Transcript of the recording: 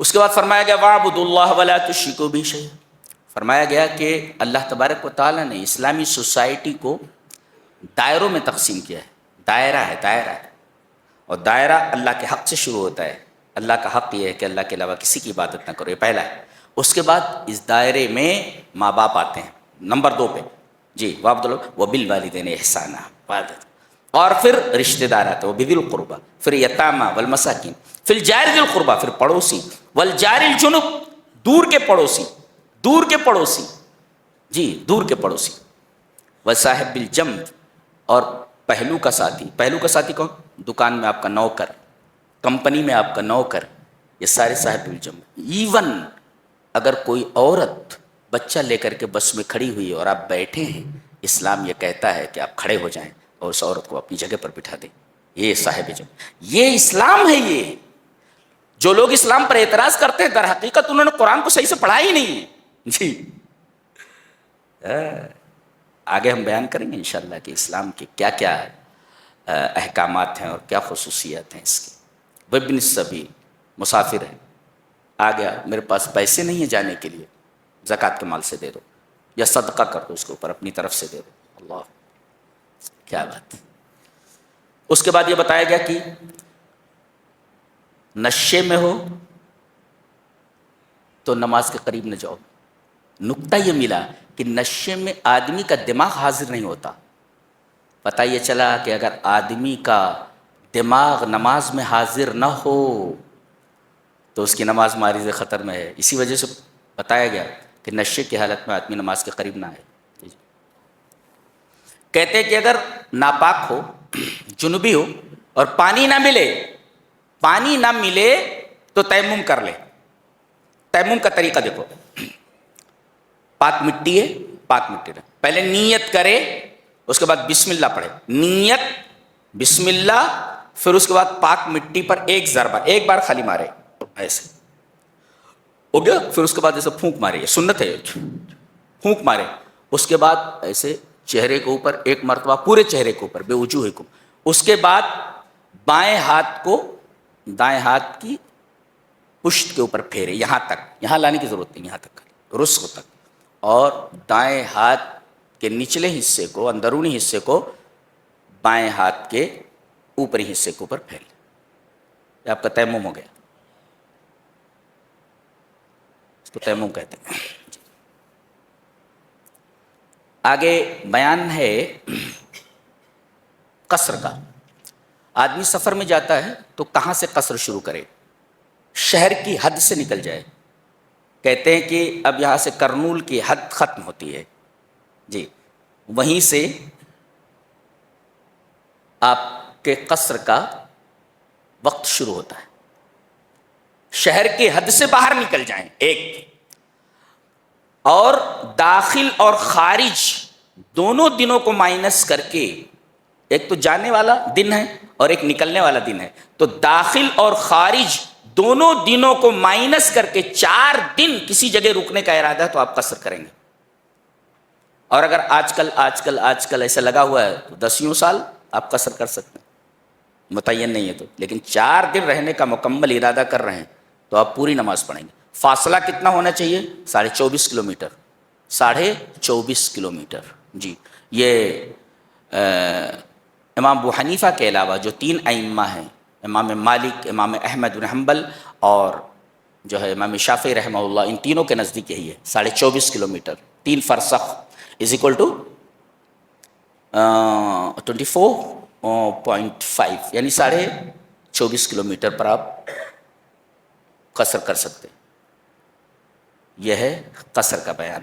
اس کے بعد فرمایا گیا وَاعْبُدُوا اللَّهَ وَلَا تُشْرِكُوا بِهِ شَيْئًا، فرمایا گیا کہ اللہ تبارک و تعالیٰ نے اسلامی سوسائٹی کو دائروں میں تقسیم کیا ہے، دائرہ ہے، دائرہ ہے، اور دائرہ اللہ کے حق سے شروع ہوتا ہے۔ اللہ کا حق یہ ہے کہ اللہ کے علاوہ کسی کی عبادت نہ کرو، یہ پہلا ہے۔ اس کے بعد اس دائرے میں ماں باپ آتے ہیں نمبر 2 پہ، جی وَاعْبُدُوا اللَّهَ وَبِالْوَالِدَيْنِ إِحْسَانًا، اور پھر رشتہ دار آتے ہیں، وَبِذِي الْقُرْبَى، پھر یتامى والمساکین، پھر جار ذی القربہ، پھر پڑوسی، والجار الجنب، دور کے پڑوسی، دور کے پڑوسی، جی دور کے پڑوسی، وصاحب بالجنب، اور پہلو کا ساتھی۔ پہلو کا ساتھی کون؟ دکان میں آپ کا نوکر، کمپنی میں آپ کا نوکر، یہ سارے صاحب بالجنب۔ ایون اگر کوئی عورت بچہ لے کر کے بس میں کھڑی ہوئی اور آپ بیٹھے ہیں، اسلام یہ کہتا ہے کہ آپ کھڑے ہو جائیں اور اس عورت کو اپنی جگہ پر بٹھا دیں، یہ صاحب جنب، یہ اسلام ہے۔ یہ جو لوگ اسلام پر اعتراض کرتے ہیں در حقیقت انہوں نے قرآن کو صحیح سے پڑھا ہی نہیں ہے، جی آگے ہم بیان کریں گے انشاءاللہ کہ اسلام کے کیا کیا احکامات ہیں اور کیا خصوصیات ہیں اس کی۔ وابن السبیل، مسافر ہے، آ گیا میرے پاس پیسے نہیں ہیں جانے کے لیے، زکوٰۃ کے مال سے دے دو یا صدقہ کر دو اس کے اوپر، اپنی طرف سے دے دو۔ اللہ کیا بات۔ اس کے بعد یہ بتایا گیا کہ نشے میں ہو تو نماز کے قریب نہ جاؤ۔ نکتہ یہ ملا کہ نشے میں آدمی کا دماغ حاضر نہیں ہوتا۔ پتہ یہ چلا کہ اگر آدمی کا دماغ نماز میں حاضر نہ ہو تو اس کی نماز معرض خطر میں ہے۔ اسی وجہ سے بتایا گیا کہ نشے کی حالت میں آدمی نماز کے قریب نہ آئے۔ کہتے ہیں کہ اگر ناپاک ہو، جنوبی ہو اور پانی نہ ملے، پانی نہ ملے تو تیمم کر لے۔ تیمم کا طریقہ دیکھو، پاک مٹی ہے، پاک مٹی ہے، پہلے نیت کرے، اس کے بعد بسم اللہ پڑھے، نیت بسم اللہ، پھر اس کے بعد پاک مٹی پر ایک ضربہ، ایک بار خالی مارے ایسے ہو گیا، پھر اس کے بعد ایسے پھونک مارے، یہ سنت ہے، پھونک مارے، اس کے بعد ایسے چہرے کے اوپر ایک مرتبہ، پورے چہرے کے اوپر بے وجوہکم، اس کے بعد بائیں ہاتھ کو دائیں ہاتھ کی پشت کے اوپر پھیرے، یہاں تک، یہاں لانے کی ضرورت نہیں، یہاں تک رسغ تک، اور دائیں ہاتھ کے نچلے حصے کو، اندرونی حصے کو بائیں ہاتھ کے اوپری حصے کے اوپر پھیل، یہ آپ کا تیمم ہو گیا، اس کو تیمم کہتے ہیں۔ آگے بیان ہے قصر کا۔ آدمی سفر میں جاتا ہے تو کہاں سے قصر شروع کرے؟ شہر کی حد سے نکل جائے۔ کہتے ہیں کہ اب یہاں سے کرنول کی حد ختم ہوتی ہے، جی وہیں سے آپ کے قصر کا وقت شروع ہوتا ہے۔ شہر کی حد سے باہر نکل جائیں ایک، اور داخل اور خارج دونوں دنوں کو مائنس کر کے، ایک تو جانے والا دن ہے اور ایک نکلنے والا دن ہے، تو داخل اور خارج دونوں دنوں کو مائنس کر کے 4 دن کسی جگہ رکنے کا ارادہ ہے تو آپ قصر کریں گے۔ اور اگر آج کل ایسا لگا ہوا ہے تو 10 سال آپ قصر کر سکتے ہیں، متعین نہیں ہے تو، لیکن 4 دن رہنے کا مکمل ارادہ کر رہے ہیں تو آپ پوری نماز پڑھیں گے۔ فاصلہ کتنا ہونا چاہیے؟ 24.5 کلومیٹر، 24.5 کلومیٹر، جی یہ امام ابو حنیفہ کے علاوہ جو 3 ائمہ ہیں، امام مالک، امام احمد بن حنبل اور جو ہے امام شافعی رحمہ اللہ، ان تینوں کے نزدیک یہی ہے 24.5 کلومیٹر، 3 فرسخ از اکول ٹو 24.5، یعنی 24.5 کلومیٹر پر آپ قصر کر سکتے ہیں۔ یہ ہے قصر کا بیان۔